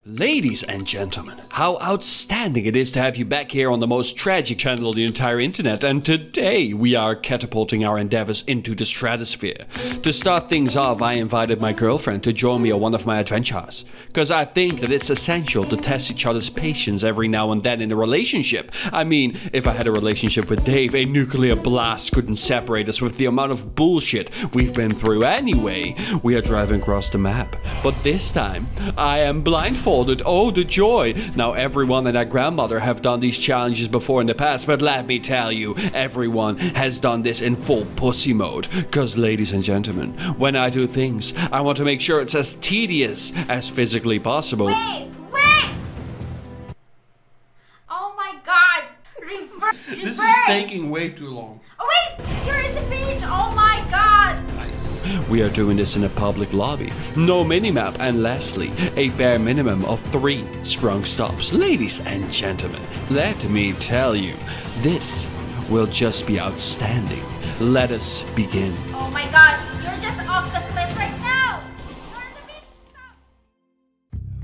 Ladies and gentlemen, how outstanding it is to have you back here on the most tragic channel on the entire internet, and today we are catapulting our endeavors into the stratosphere. To start things off, I invited my girlfriend to join me on one of my adventures, because I think that it's essential to test each other's patience every now and then in a relationship. I mean, if I had a relationship with Dave, a nuclear blast couldn't separate us with the amount of bullshit we've been through. Anyway, we are driving across the map, but this time I am blindfolded. Oh, the joy! Now, everyone and their grandmother have done these challenges before in the past, but let me tell you, everyone has done this in full pussy mode. Because, ladies and gentlemen, when I do things, I want to make sure it's as tedious as physically possible. Wait! Oh my god! Reverse! This is taking way too long. Oh wait! You're in the beach! Oh my god! Nice. We are doing this in a public lobby. No minimap, and lastly, a bare minimum of 3 Sprunk stops. Ladies and gentlemen, let me tell you, this will just be outstanding. Let us begin. Oh my god! You're just off the cliff right now! You're in the beach! Stop!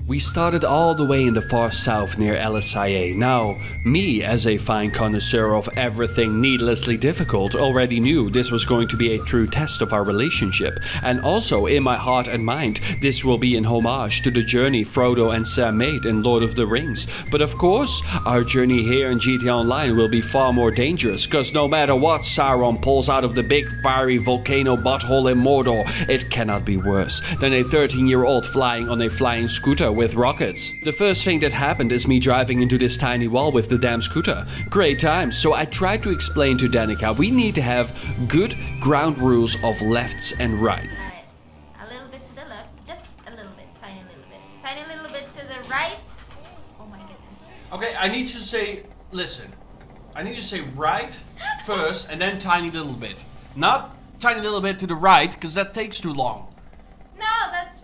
We started all the way in the far south near LSIA. Now, me as a fine connoisseur of everything needlessly difficult already knew this was going to be a true test of our relationship. And also, in my heart and mind, this will be in homage to the journey Frodo and Sam made in Lord of the Rings. But of course, our journey here in GTA Online will be far more dangerous, cause no matter what Sauron pulls out of the big fiery volcano butthole in Mordor, it cannot be worse than a 13-year-old flying on a flying scooter with rockets. The first thing that happened is me driving into this tiny wall with the damn scooter. Great times. So I tried to explain to Danica we need to have good ground rules of lefts and right. Alright. A little bit to the left. Just a little bit. Tiny little bit. Tiny little bit to the right. Oh my goodness. Okay, I need you to say, listen. I need you to say right first and then tiny little bit. Not tiny little bit to the right, because that takes too long. No, that's...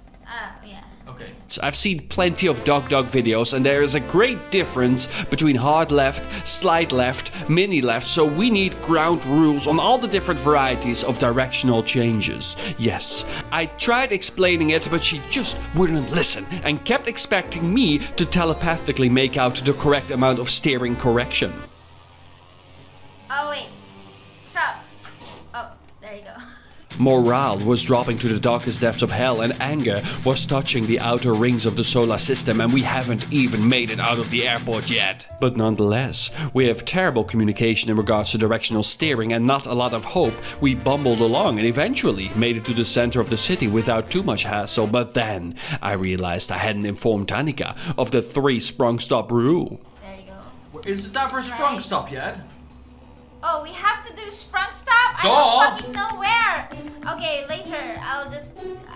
yeah. Okay. So I've seen plenty of dog videos, and there is a great difference between hard left, slide left, mini left, so we need ground rules on all the different varieties of directional changes. Yes, I tried explaining it, but she just wouldn't listen and kept expecting me to telepathically make out the correct amount of steering correction. Oh wait. Stop. Oh, there you go. Morale was dropping to the darkest depths of hell, and anger was touching the outer rings of the solar system, and we haven't even made it out of the airport yet. But nonetheless, we have terrible communication in regards to directional steering and not a lot of hope. We bumbled along and eventually made it to the center of the city without too much hassle, but then I realized I hadn't informed Danica of the 3 Sprunk stop rule. There you go. Is it time for a Sprunk stop yet? Oh, we have to do Sprunk stop? Go. I don't fucking know where. Okay, later.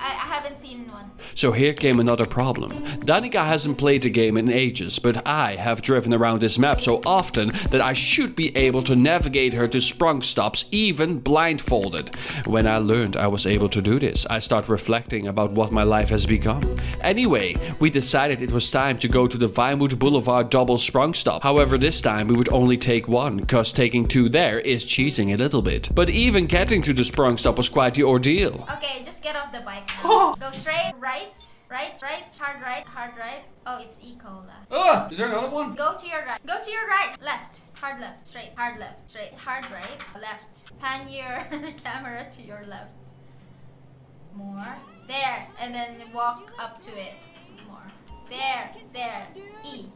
I haven't seen one. So here came another problem. Danica hasn't played the game in ages, but I have driven around this map so often that I should be able to navigate her to Sprunk stops, even blindfolded. When I learned I was able to do this, I started reflecting about what my life has become. Anyway, we decided it was time to go to the Vinewood Boulevard double Sprunk stop. However, this time we would only take 1, cause taking 2 there is cheating a little bit. But even getting to the Sprunk stop was quite the ordeal. Okay, just get off the bike. Go straight, right, hard right. Oh, it's E-Cola. Is there another one? Go to your right. Go to your right. Left. Hard left. Straight. Hard left. Straight. Hard right. Left. Pan your camera to your left. More. There. And then walk up to it. More. There. E.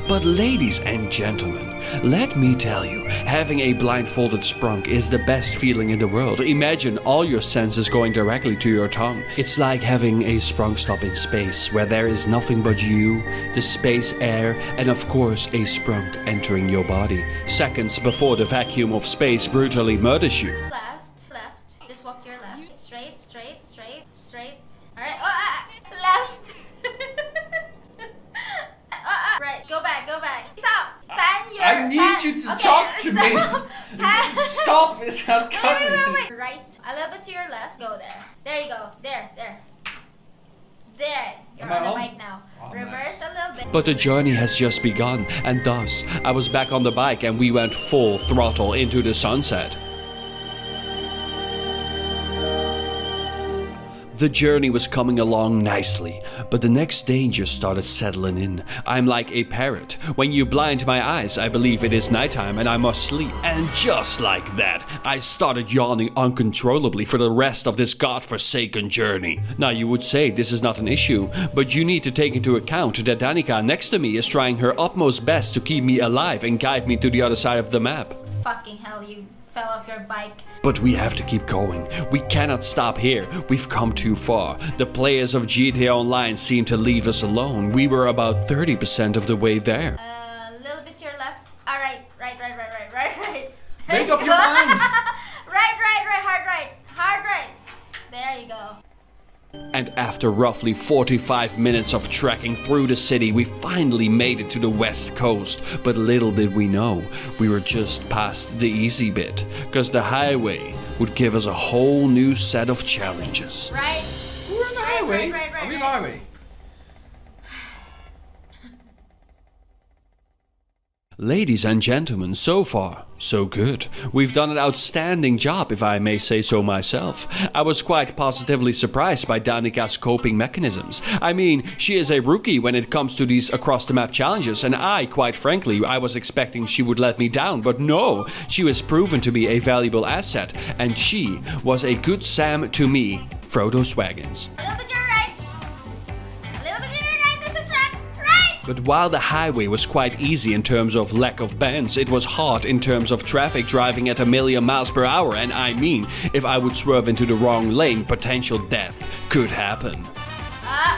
But ladies and gentlemen, let me tell you, having a blindfolded Sprunk is the best feeling in the world. Imagine all your senses going directly to your tongue. It's like having a Sprunk stop in space, where there is nothing but you, the space air, and of course a Sprunk entering your body, seconds before the vacuum of space brutally murders you. Left. Just walk to your left. Straight. Alright. Left. Right. Go back. Stop. I need you to talk to me. Stop is not coming. Wait. Right. A little bit to your left. Go there. There you go. There. You're on the bike now. Reverse a little bit. But the journey has just begun, and thus I was back on the bike and we went full throttle into the sunset. The journey was coming along nicely, but the next danger started settling in. I'm like a parrot. When you blind my eyes, I believe it is nighttime and I must sleep. And just like that, I started yawning uncontrollably for the rest of this godforsaken journey. Now you would say this is not an issue, but you need to take into account that Danica next to me is trying her utmost best to keep me alive and guide me to the other side of the map. Fucking hell, you fell off your bike. But we have to keep going. We cannot stop here. We've come too far. The players of GTA Online seem to leave us alone. We were about 30% of the way there. A little bit to your left. Alright, right. Make up your mind! Right, hard right. There you go. And after roughly 45 minutes of trekking through the city, we finally made it to the west coast. But little did we know, we were just past the easy bit, because the highway would give us a whole new set of challenges. Right? We're on the highway. Are we on the highway? Ladies and gentlemen, so far, so good. We've done an outstanding job, if I may say so myself. I was quite positively surprised by Danica's coping mechanisms. I mean, she is a rookie when it comes to these across-the-map challenges, and quite frankly, I was expecting she would let me down, but no, she was proven to be a valuable asset, and she was a good Sam to me, Frodo Swaggins. A little bit to your right. A little bit to your right, there's a track. Right! But while the highway was quite easy in terms of lack of bends, it was hard in terms of traffic driving at 1,000,000 miles per hour, and I mean, if I would swerve into the wrong lane, potential death could happen.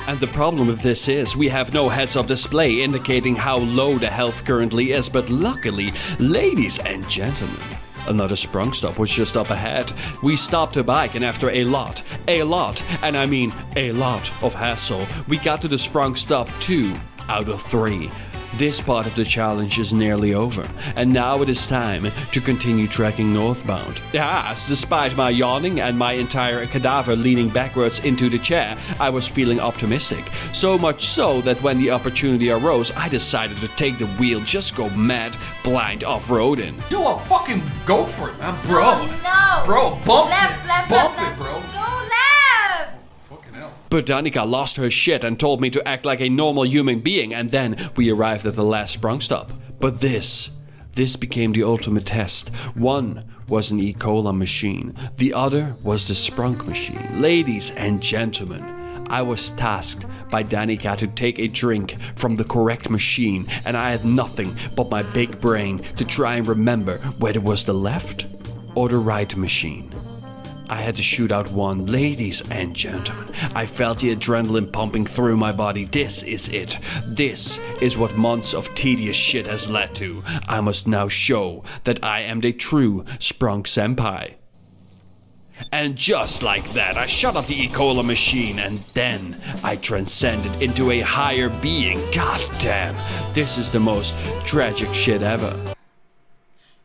And the problem with this is, we have no heads-up display indicating how low the health currently is, but luckily, ladies and gentlemen, another Sprunk stop was just up ahead. We stopped the bike, and after a lot, and I mean a lot of hassle, we got to the Sprunk stop 2 out of 3. This part of the challenge is nearly over, and now it is time to continue trekking northbound. Yes, despite my yawning and my entire cadaver leaning backwards into the chair, I was feeling optimistic. So much so that when the opportunity arose, I decided to take the wheel, just go mad, blind off-roading. Yo, well, fucking go for it, man, bro. Oh, no. Bro, bump Left, it, bro. Go left. Fucking hell. But Danica lost her shit and told me to act like a normal human being, and then we arrived at the last Sprunk stop. But this became the ultimate test. One was an E. Cola machine, the other was the Sprunk machine. Ladies and gentlemen, I was tasked by Danica to take a drink from the correct machine, and I had nothing but my big brain to try and remember whether it was the left or the right machine. I had to shoot out one. Ladies and gentlemen, I felt the adrenaline pumping through my body. This is it. This is what months of tedious shit has led to. I must now show that I am the true Sprunk senpai. And just like that, I shut up the E. Cola machine, and then I transcended into a higher being. God damn, this is the most tragic shit ever.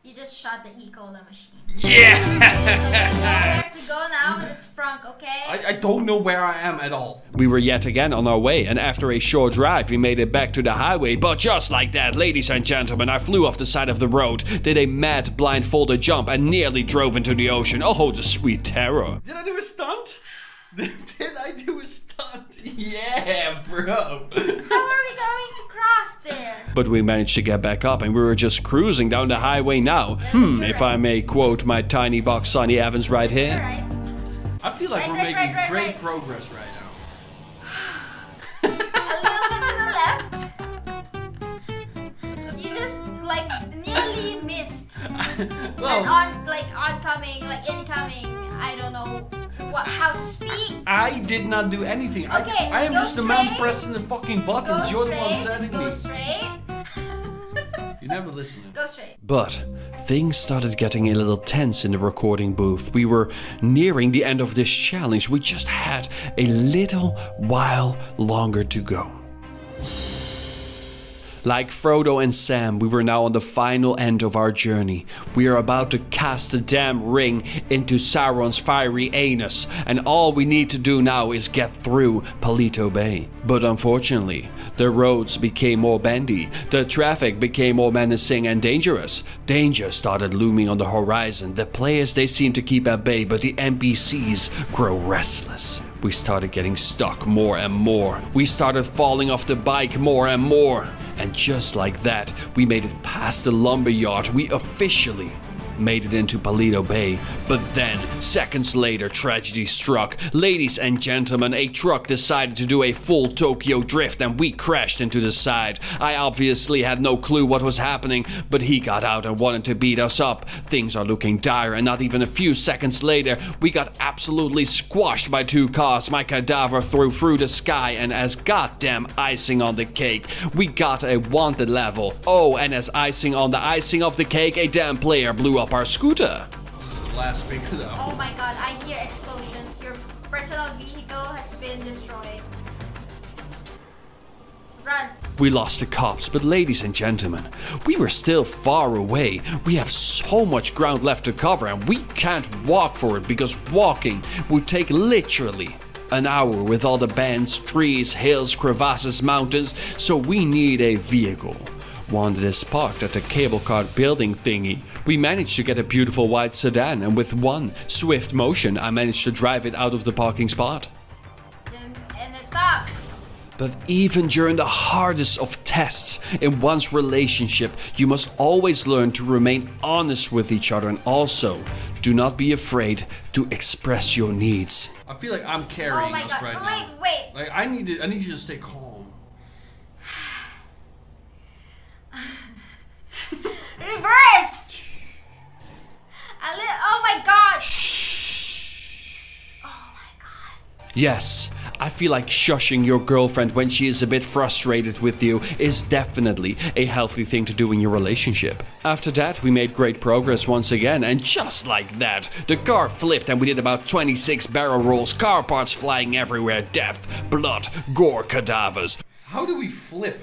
You just shot the E. Cola machine. Yeah! Where to go now with the Sprunk, okay? I don't know where I am at all. We were yet again on our way, and after a short drive, we made it back to the highway. But just like that, ladies and gentlemen, I flew off the side of the road, did a mad blindfolded jump, and nearly drove into the ocean. Oh, the sweet terror. Did I do a stunt? Did I do a stunt? Yeah, bro. How are we going to cross there? But we managed to get back up, and we were just cruising down the highway now. If I may quote my tiny box Sonny Evans right here. Right. I feel like we're making great progress right now. A little bit to the left. You just like nearly missed. Well, Oncoming, incoming. I don't know how to speak. I did not do anything. Okay, I am go just the man straight. pressing the fucking buttons. You're the one sending Go me. straight. You never listening. Go straight. But things started getting a little tense in the recording booth. We were nearing the end of this challenge. We just had a little while longer to go. Like Frodo and Sam, we were now on the final end of our journey. We are about to cast the damn ring into Sauron's fiery anus, and all we need to do now is get through Palito Bay. But unfortunately, the roads became more bendy, the traffic became more menacing and dangerous. Danger started looming on the horizon. The players, they seem to keep at bay, but the NPCs grow restless. We started getting stuck more and more. We started falling off the bike more and more. And just like that, we made it past the lumberyard. We officially made it into Palito Bay. But then, seconds later, tragedy struck. Ladies and gentlemen, a truck decided to do a full Tokyo drift and we crashed into the side. I obviously had no clue what was happening, but he got out and wanted to beat us up. Things are looking dire, and not even a few seconds later, we got absolutely squashed by two cars. My cadaver flew through the sky, and as goddamn icing on the cake, we got a wanted level. Oh, and as icing on the icing of the cake, a damn player blew up our scooter. Last big though. Oh my god, I hear explosions. Your personal vehicle has been destroyed. Run. We lost the cops, but ladies and gentlemen, we were still far away. We have so much ground left to cover, and we can't walk for it because walking would take literally an hour with all the bends, trees, hills, crevasses, mountains, so we need a vehicle. One that is parked at the cable car building thingy. We managed to get a beautiful white sedan, and with one swift motion, I managed to drive it out of the parking spot. And then stop. But even during the hardest of tests in one's relationship, you must always learn to remain honest with each other, and also do not be afraid to express your needs. I feel like I'm carrying Oh my us god. right Oh, now. wait. Like I need you to stay calm. Reverse. Oh my god. Oh my god. Yes, I feel like shushing your girlfriend when she is a bit frustrated with you is definitely a healthy thing to do in your relationship. After that, we made great progress once again, and just like that, the car flipped and we did about 26 barrel rolls, car parts flying everywhere, death, blood, gore, cadavers. How do we flip?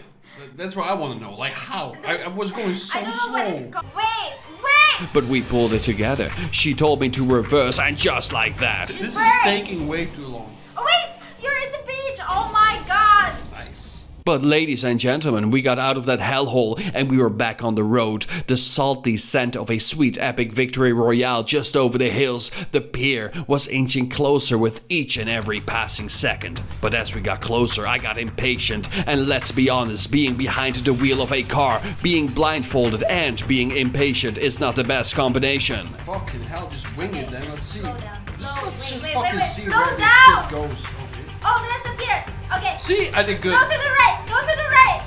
That's what I want to know. Like how? I was going so I don't know slow. what it's called. Wait. But we pulled it together. She told me to reverse, and just like that. This is Reverse. taking way too long. Oh wait, you're in the beach. Oh my god. Nice. But ladies and gentlemen, we got out of that hellhole and we were back on the road. The salty scent of a sweet epic victory royale just over the hills. The pier was inching closer with each and every passing second. But as we got closer, I got impatient. And let's be honest, being behind the wheel of a car, being blindfolded and being impatient is not the best combination. Fucking hell, just wing it then. Let's see. Slow down. Let's Wait, just wait, fucking wait, see slow where down. this shit goes. Okay. Oh, there's the pier. Okay. See, I did good. Go to the right. Go to the right.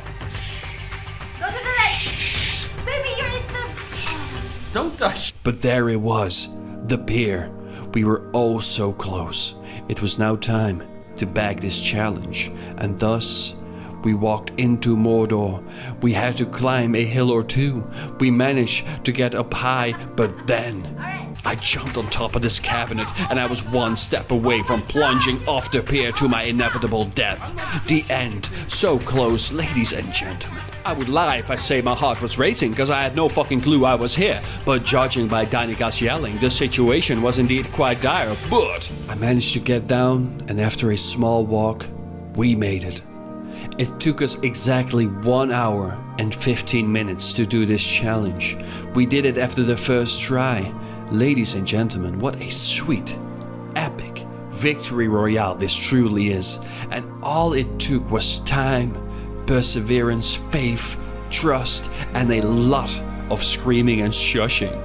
Go to the right. Baby, you're in the. Don't touch. But there it was, the pier. We were oh so close. It was now time to bag this challenge, and thus we walked into Mordor. We had to climb a hill or two. We managed to get up high, but then Alright. I jumped on top of this cabinet and I was one step away from plunging off the pier to my inevitable death. The end. So close, ladies and gentlemen. I would lie if I say my heart was racing because I had no fucking clue I was here. But judging by Danica's yelling, the situation was indeed quite dire. But I managed to get down, and after a small walk, we made it. It took us exactly 1 hour and 15 minutes to do this challenge. We did it after the first try. Ladies and gentlemen, what a sweet, epic victory royale this truly is. And all it took was time, perseverance, faith, trust, and a lot of screaming and shushing.